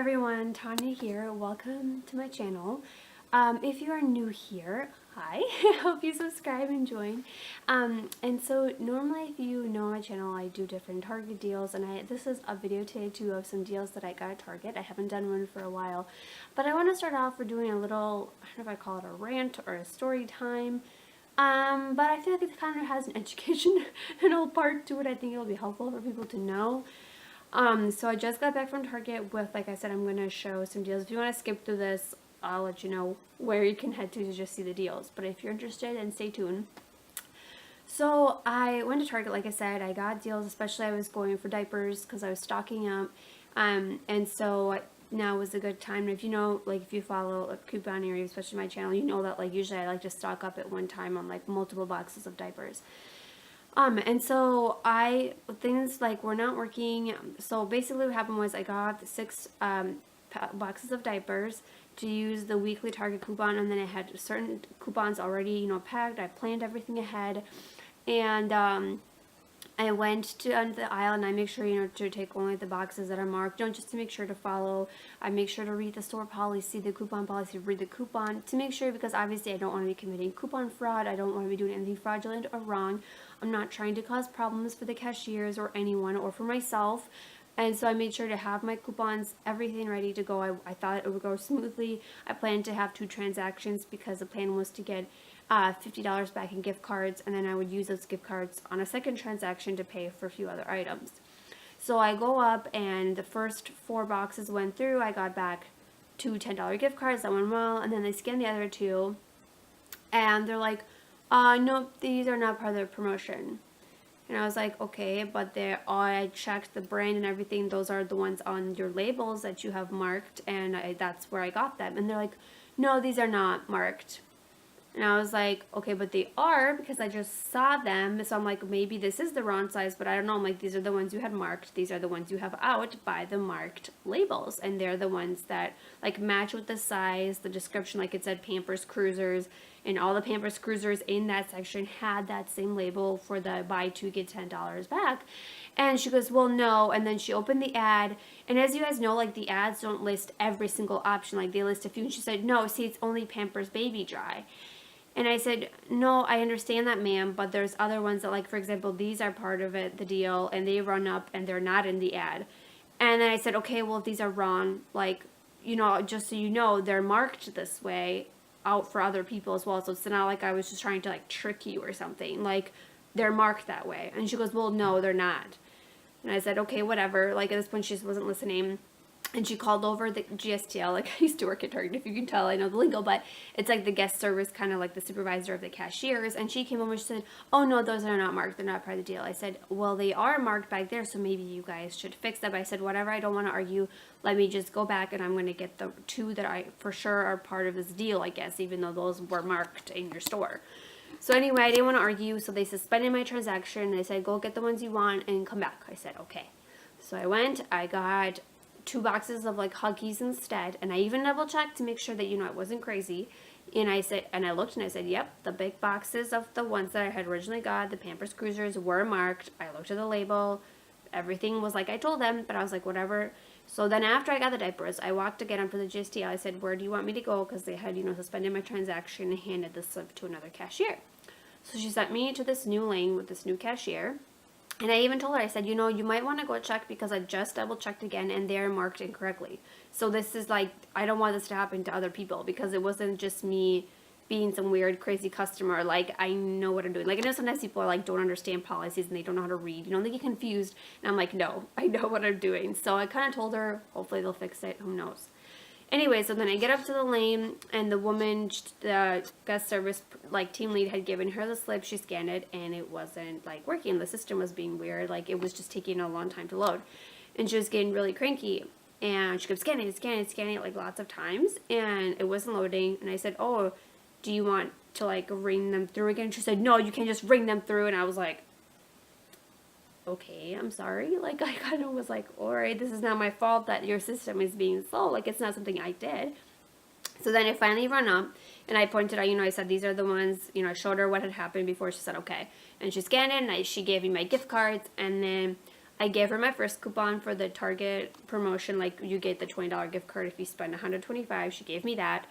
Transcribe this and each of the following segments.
everyone, Tanya here. Welcome to my channel. If you are new here, hi. I hope you subscribe and join. And so normally if you know my channel, I do different Target deals, and this is a video today too of some deals that I got at Target. I haven't done one for a while, but I want to start off for doing a little, I don't know if I call it a rant or a story time. But I feel like it kind of has an educational part to it. I think it'll be helpful for people to know. So I just got back from Target with, like I said, I'm going to show some deals. If you want to skip through this, I'll let you know where you can head to just see the deals. But if you're interested, then stay tuned. So I went to Target, like I said, I got deals, especially I was going for diapers because I was stocking up. And so now was a good time. If you know, like if you follow a coupon area, especially my channel, you know that like usually I like to stock up at one time on like multiple boxes of diapers. And so things like were not working. So basically what happened was I got 6 boxes of diapers to use the weekly Target coupon, and then I had certain coupons already, packed. I planned everything ahead, and I went to the aisle and I make sure, to take only the boxes that are marked, just to make sure to follow. I make sure to read the store policy, the coupon policy, read the coupon to make sure, because obviously I don't want to be committing coupon fraud. I don't want to be doing anything fraudulent or wrong. I'm not trying to cause problems for the cashiers or anyone or for myself. And so I made sure to have my coupons, everything ready to go. I thought it would go smoothly. I planned to have 2 transactions because the plan was to get $50 back in gift cards, and then I would use those gift cards on a second transaction to pay for a few other items. So I go up, and the first 4 boxes went through. I got back 2 $10 gift cards. That went well, and then they scanned the other 2, and they're like, nope, these are not part of the promotion. And I was like, okay, but I checked the brand and everything. Those are the ones on your labels that you have marked, and that's where I got them. And they're like, no, these are not marked. And I was like, okay, but they are, because I just saw them. So I'm like, maybe this is the wrong size, but I don't know. I'm like, these are the ones you had marked. These are the ones you have out by the marked labels. And they're the ones that like match with the size, the description, like it said Pampers Cruisers, and all the Pampers Cruisers in that section had that same label for the buy 2 get $10 back. And she goes, well, no. And then she opened the ad. And as you guys know, like the ads don't list every single option. Like they list a few. And she said, no, see, it's only Pampers Baby Dry. And I said, no, I understand that, ma'am, but there's other ones that, like, for example, these are part of it, the deal, and they run up and they're not in the ad. And then I said, okay, well, if these are wrong, like, just so you know, they're marked this way out for other people as well. So it's not like I was just trying to, like, trick you or something. Like, they're marked that way. And she goes, well, no, they're not. And I said, okay, whatever. Like, at this point, she just wasn't listening. And she called over the GSTL, like I used to work at Target, if you can tell, I know the lingo, but it's like the guest service, kind of like the supervisor of the cashiers. And she came over and she said, oh no, those are not marked, they're not part of the deal. I said, well, they are marked back there, so maybe you guys should fix them. I said, whatever, I don't want to argue, let me just go back and I'm going to get the 2 that I for sure are part of this deal, I guess, even though those were marked in your store. So anyway, I didn't want to argue, so they suspended my transaction. They said, go get the ones you want and come back. I said, okay. So I went, I got 2 boxes of like Huggies instead, and I even double checked to make sure that I wasn't crazy. And I looked and I said, yep, the big boxes of the ones that I had originally got, the Pampers Cruisers, were marked. I looked at the label, everything was like I told them, but I was like, whatever. So then after I got the diapers, I walked again onto the GSTL. I said, where do you want me to go? Because they had suspended my transaction and handed the slip to another cashier. So she sent me to this new lane with this new cashier. And I even told her, I said, you might want to go check, because I just double checked again and they're marked incorrectly. So this is like, I don't want this to happen to other people, because it wasn't just me being some weird, crazy customer. Like, I know what I'm doing. Like, I know sometimes people are like, don't understand policies and they don't know how to read. They get confused. And I'm like, no, I know what I'm doing. So I kind of told her, hopefully they'll fix it. Who knows? Anyway, so then I get up to the lane, and the woman, the guest service team lead, had given her the slip. She scanned it, and it wasn't working. The system was being weird. It was just taking a long time to load, and she was getting really cranky. And she kept scanning it lots of times, and it wasn't loading. And I said, oh, do you want to ring them through again? She said, no, you can't just ring them through. And I was like, okay, I'm sorry. I kind of was like, all right, this is not my fault that your system is being slow. It's not something I did. So then it finally ran up, and I pointed out, I said, these are the ones, I showed her what had happened before. She said, okay. And she scanned it, and she gave me my gift cards, and then I gave her my first coupon for the Target promotion, like you get the $20 gift card if you spend $125. She gave me that.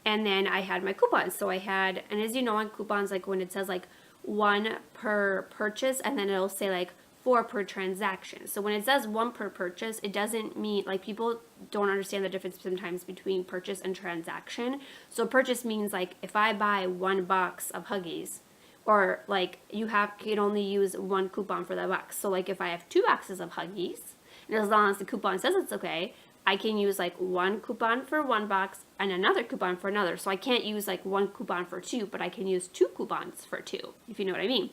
And then I had my coupons. So I had, and as you know on coupons, like when it says like 1 per purchase, and then it'll say like 4 per transaction. So when it says 1 per purchase, it doesn't mean, like people don't understand the difference sometimes between purchase and transaction. So purchase means like if I buy 1 box of Huggies, or like you can only use 1 coupon for that box. So like if I have 2 boxes of Huggies, and as long as the coupon says it's okay, I can use like 1 coupon for 1 box and another coupon for another. So I can't use like 1 coupon for 2, but I can use 2 coupons for 2, if you know what I mean.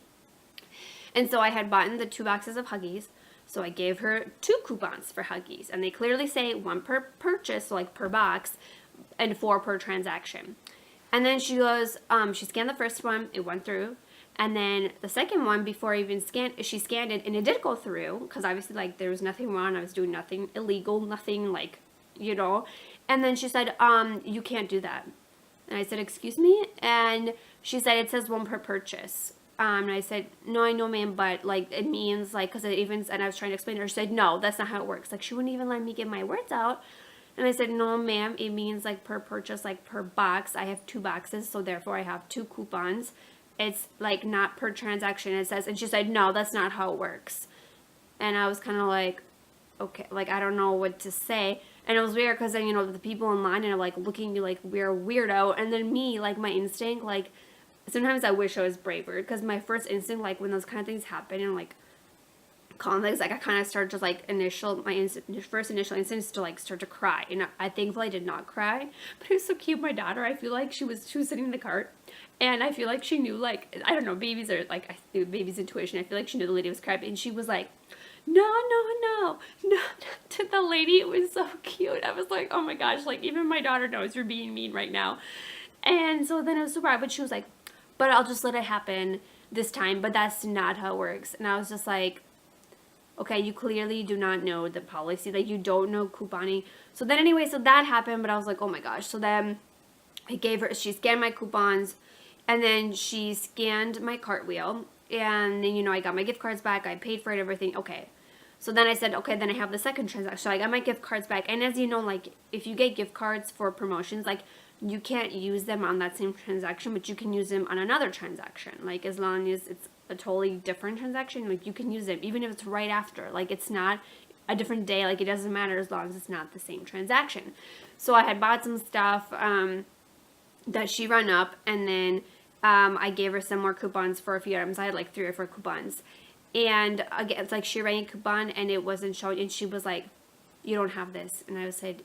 And so I had bought the 2 boxes of Huggies. So I gave her 2 coupons for Huggies. And they clearly say 1 per purchase, so like per box, and 4 per transaction. And then she goes, she scanned the first one, it went through. And then the second one, before I even she scanned it, and it did go through, because obviously, like, there was nothing wrong. I was doing nothing illegal, nothing, like, you know. And then she said, you can't do that. And I said, excuse me? And she said, it says 1 per purchase. And I said, no, I know, ma'am, but, like, it means, like, because it even, and I was trying to explain to her, she said, no, that's not how it works. Like, she wouldn't even let me get my words out. And I said, no, ma'am, it means, like, per purchase, like, per box. I have 2 boxes, so therefore I have 2 coupons. It's, like, not per transaction, it says. And she said, no, that's not how it works. And I was kind of like, okay, like, I don't know what to say. And it was weird because then, you know, the people in line are, like, looking at me like we're a weirdo. And then me, like, my instinct, like, sometimes I wish I was braver. Because my first instinct, like, when those kind of things happen and, like, conflicts, like, I kind of start to, like, my first initial instinct is to, like, start to cry. And I thankfully I did not cry. But it was so cute. My daughter, I feel like she was sitting in the cart. And I feel like she knew, like, I don't know, babies are, like, baby's intuition. I feel like she knew the lady was crying. And she was like, no, to the lady. It was so cute. I was like, oh my gosh, like, even my daughter knows you're being mean right now. And so then it was so bad. But she was like, but I'll just let it happen this time. But that's not how it works. And I was just like, okay, you clearly do not know the policy. Like, you don't know couponing. So then anyway, so that happened. But I was like, oh my gosh. So then she scanned my coupons. And then she scanned my cartwheel, and then, you know, I got my gift cards back, I paid for it, everything, okay. So then I said, okay, then I have the second transaction, so I got my gift cards back, and as you know, like, if you get gift cards for promotions, like, you can't use them on that same transaction, but you can use them on another transaction, like, as long as it's a totally different transaction, like, you can use them, even if it's right after, like, it's not a different day, like, it doesn't matter as long as it's not the same transaction. So I had bought some stuff, that she run up, and then I gave her some more coupons for a few items. I had like 3 or 4 coupons. And again, it's like she ran a coupon and it wasn't showing. And she was like, you don't have this. And I said,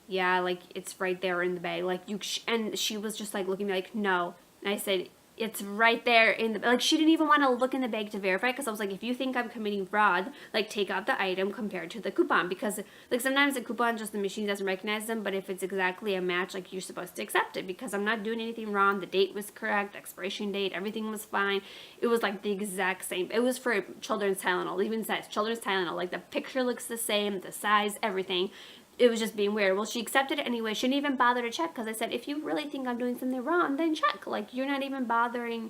yeah, like it's right there in the bag. Like and she was just like looking at me like, no. And I said, it's right there in the, like, she didn't even want to look in the bag to verify, because I was like, if you think I'm committing fraud, like, take out the item compared to the coupon, because, like, sometimes the coupon, just the machine doesn't recognize them, but if it's exactly a match, like, you're supposed to accept it, because I'm not doing anything wrong, the date was correct, expiration date, everything was fine, it was, like, the exact same, it was for children's Tylenol, it even says children's Tylenol, like, the picture looks the same, the size, everything. It was just being weird. Well, she accepted it anyway. She didn't even bother to check, because I said, if you really think I'm doing something wrong, then check. Like, you're not even bothering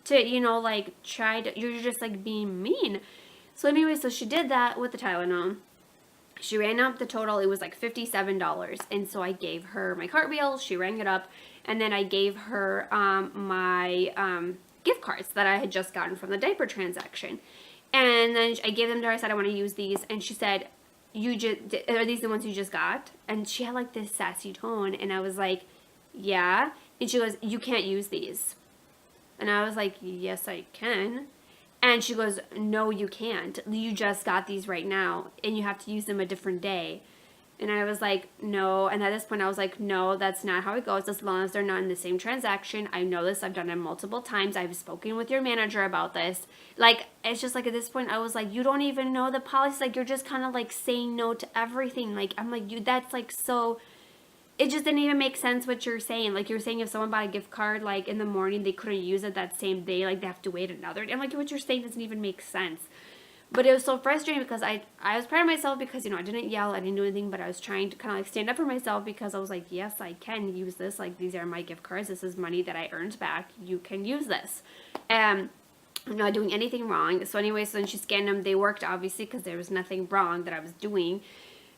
to, you know, like, you're just, like, being mean. So anyway, so she did that with the Tylenol. She ran up the total. It was, like, $57. And so I gave her my cartwheel. She rang it up. And then I gave her my gift cards that I had just gotten from the diaper transaction. And then I gave them to her. I said, I want to use these. And she said, are these the ones you just got? And she had like this sassy tone, and I was like, yeah. And she goes, you can't use these. And I was like, yes, I can. And she goes, no, you can't. You just got these right now, and you have to use them a different day. And I was like, no. And at this point, I was like, no, that's not how it goes, as long as they're not in the same transaction. I know this. I've done it multiple times. I've spoken with your manager about this. Like, it's just like at this point, I was like, you don't even know the policy. Like, you're just kind of like saying no to everything. Like, I'm like, that's like so... It just didn't even make sense what you're saying. Like, you're saying if someone bought a gift card, like, in the morning, they couldn't use it that same day. Like, they have to wait another day. I'm like, what you're saying doesn't even make sense. But it was so frustrating because I was proud of myself because, you know, I didn't yell, I didn't do anything, but I was trying to kind of like stand up for myself because I was like, yes, I can use this. Like, these are my gift cards. This is money that I earned back. You can use this. I'm not doing anything wrong. So anyway, so then she scanned them. They worked, obviously, because there was nothing wrong that I was doing.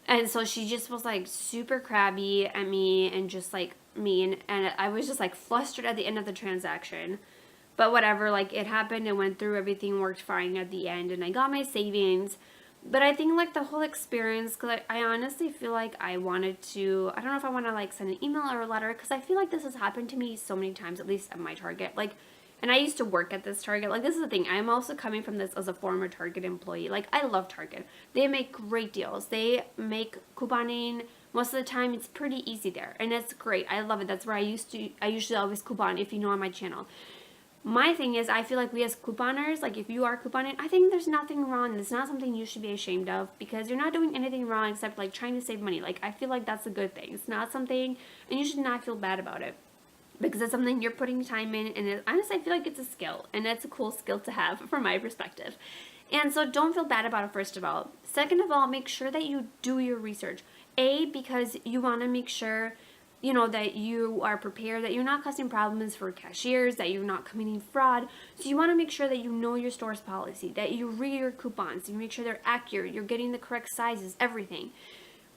And so she just was like super crabby at me and just like mean. And I was just like flustered at the end of the transaction. But whatever, like it happened, it went through, everything worked fine at the end, and I got my savings. But I think like the whole experience, because I honestly feel like I wanted to, I don't know if I want to like send an email or a letter, because I feel like this has happened to me so many times, at least at my Target. Like, and I used to work at this Target. Like, this is the thing. I'm also coming from this as a former Target employee. Like, I love Target. They make great deals. They make couponing. Most of the time, it's pretty easy there. And it's great. I love it. That's where I usually always coupon, if you know on my channel. My thing is, I feel like we as couponers, like if you are couponing, I think there's nothing wrong. It's not something you should be ashamed of, because you're not doing anything wrong except like trying to save money. Like, I feel like that's a good thing. It's not something, and you should not feel bad about it, because it's something you're putting time in, and honestly, I feel like it's a skill, and it's a cool skill to have from my perspective. And so don't feel bad about it, first of all. Second of all, make sure that you do your research. Because you want to make sure, you know, that you are prepared, that you're not causing problems for cashiers, that you're not committing fraud. So you want to make sure that you know your store's policy, that you read your coupons, you make sure they're accurate, you're getting the correct sizes, everything.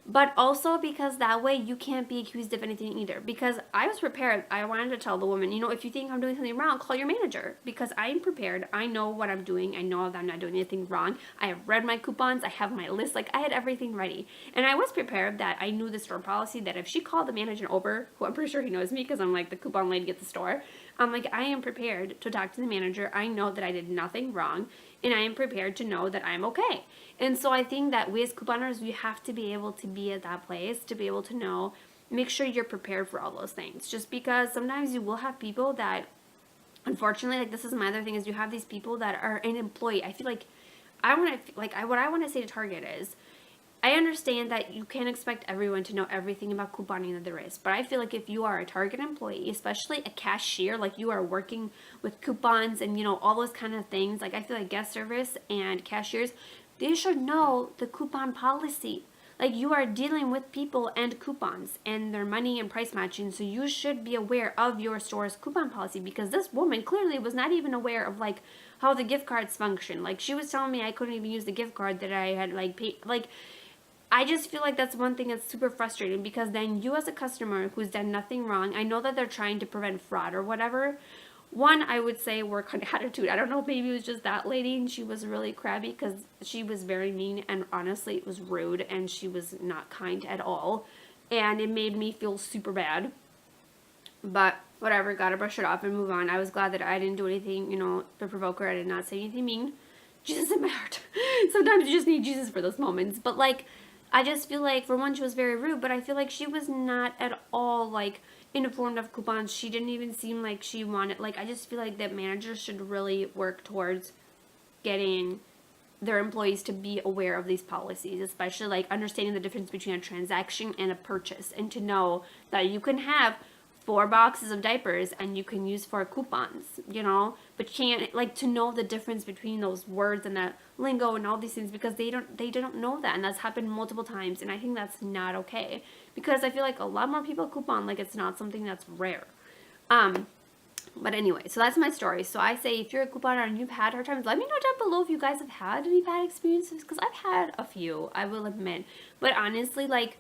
But also because that way you can't be accused of anything either. Because I was prepared. I wanted to tell the woman, you know, if you think I'm doing something wrong, call your manager. Because I'm prepared. I know what I'm doing. I know that I'm not doing anything wrong. I have read my coupons. I have my list. Like, I had everything ready. And I was prepared that I knew the store policy, that if she called the manager over, who I'm pretty sure he knows me because I'm like the coupon lady at the store, I'm like, I am prepared to talk to the manager. I know that I did nothing wrong. And I am prepared to know that I'm okay. And so I think that we as couponers, we have to be able to be at that place, to be able to know, make sure you're prepared for all those things. Just because sometimes you will have people that, unfortunately, like this is my other thing, is you have these people that are an employee. I feel like what I want to say to Target is, I understand that you can't expect everyone to know everything about couponing that there is, but I feel like if you are a Target employee, especially a cashier, like you are working with coupons and, you know, all those kind of things, like I feel like guest service and cashiers, they should know the coupon policy. Like, you are dealing with people and coupons and their money and price matching, so you should be aware of your store's coupon policy, because this woman clearly was not even aware of like how the gift cards function. Like, she was telling me I couldn't even use the gift card that I had like paid. Like, I just feel like that's one thing that's super frustrating, because then you as a customer who's done nothing wrong, I know that they're trying to prevent fraud or whatever. One, I would say work on attitude. I don't know, maybe it was just that lady and she was really crabby, because she was very mean, and honestly it was rude, and she was not kind at all, and it made me feel super bad. But whatever, gotta brush it off and move on. I was glad that I didn't do anything, you know, to provoke her. I did not say anything mean. Jesus in my heart. Sometimes you just need Jesus for those moments. But like, I just feel like, for one, she was very rude, but I feel like she was not at all, like, informed of coupons. She didn't even seem like she wanted, like, I just feel like that managers should really work towards getting their employees to be aware of these policies, especially, like, understanding the difference between a transaction and a purchase, and to know that you can have 4 boxes of diapers and you can use 4 coupons, you know, but can't, like, to know the difference between those words and that lingo and all these things, because they don't know that, and that's happened multiple times, and I think that's not okay, because I feel like a lot more people coupon like it's not something that's rare. But anyway, so that's my story. So I say, if you're a couponer and you've had hard times, let me know down below if you guys have had any bad experiences, because I've had a few, I will admit. But honestly, like,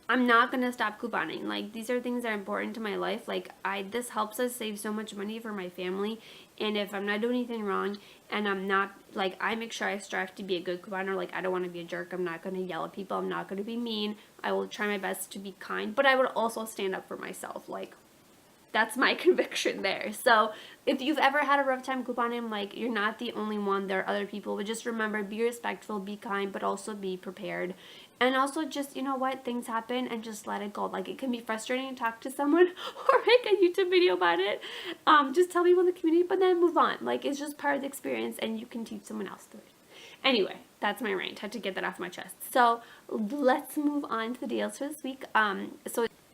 I'm not going to stop couponing. Like, these are things that are important to my life. Like, this helps us save so much money for my family. And if I'm not doing anything wrong, and I'm not, like, I make sure I strive to be a good couponer. Like, I don't want to be a jerk. I'm not going to yell at people. I'm not going to be mean. I will try my best to be kind. But I would also stand up for myself. Like, that's my conviction there. So if you've ever had a rough time couponing, like, you're not the only one. There are other people. But just remember, be respectful, be kind, but also be prepared. And also just, you know what, things happen, and just let it go. Like, it can be frustrating to talk to someone or make a YouTube video about it. Just tell people in the community, but then move on. Like, it's just part of the experience, and you can teach someone else through it. Anyway, that's my rant. I had to get that off my chest. So let's move on to the deals for this week.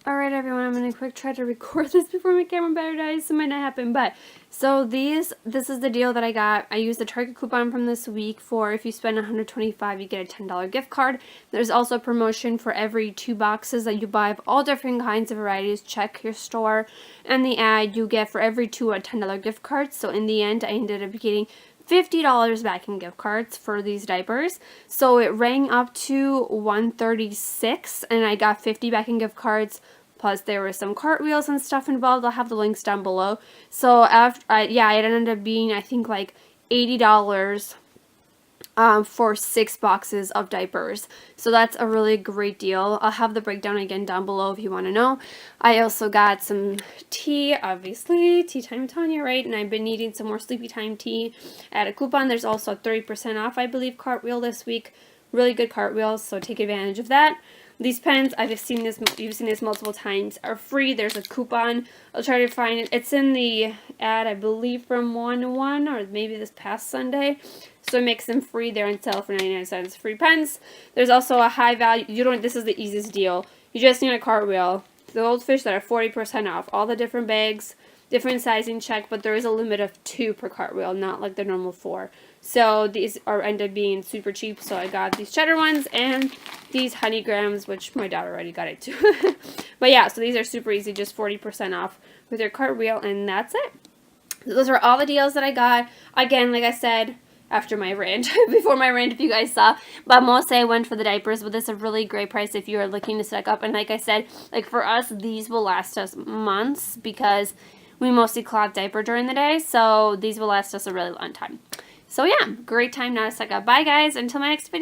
Alright everyone, I'm going to quick try to record this before my camera battery dies, so it might not happen, but, so this is the deal that I got. I used the Target coupon from this week for, if you spend $125, you get a $10 gift card. There's also a promotion for every 2 boxes that you buy of all different kinds of varieties. Check your store, and the ad, you get for every 2 a $10 gift card. So in the end, I ended up getting $50 back in gift cards for these diapers. So it rang up to $136 and I got 50 back in gift cards. Plus there were some cartwheels and stuff involved. I'll have the links down below. So after, it ended up being, I think, like $80 for 6 boxes of diapers. So that's a really great deal. I'll have the breakdown again down below if you want to know. I also got some tea, obviously, tea time Tanya, right? And I've been needing some more sleepy time tea at a coupon. There's also a 30% off, I believe, cartwheel this week. Really good cartwheels, so take advantage of that. These pens, you've seen this multiple times, are free. There's a coupon. I'll try to find it. It's in the ad, I believe, from 1-1 or maybe this past Sunday. So it makes them free. They're on sale for 99 cents. Free pens. There's also a high value. This is the easiest deal. You just need a cartwheel. The goldfish that are 40% off. All the different bags, different sizing check, but there is a limit of 2 per cartwheel, not like the normal 4. So these end up being super cheap. So I got these cheddar ones and these honeygrams, which my daughter already got it too. But yeah, so these are super easy, just 40% off with your cartwheel, and that's it. So those are all the deals that I got. Again, like I said, after my rant, before my rant, if you guys saw, but mostly I went for the diapers, but this is a really great price if you are looking to stock up. And like I said, like for us, these will last us months because we mostly cloth diaper during the day, so these will last us a really long time. So yeah, great time now to stock up. Bye guys, until my next video.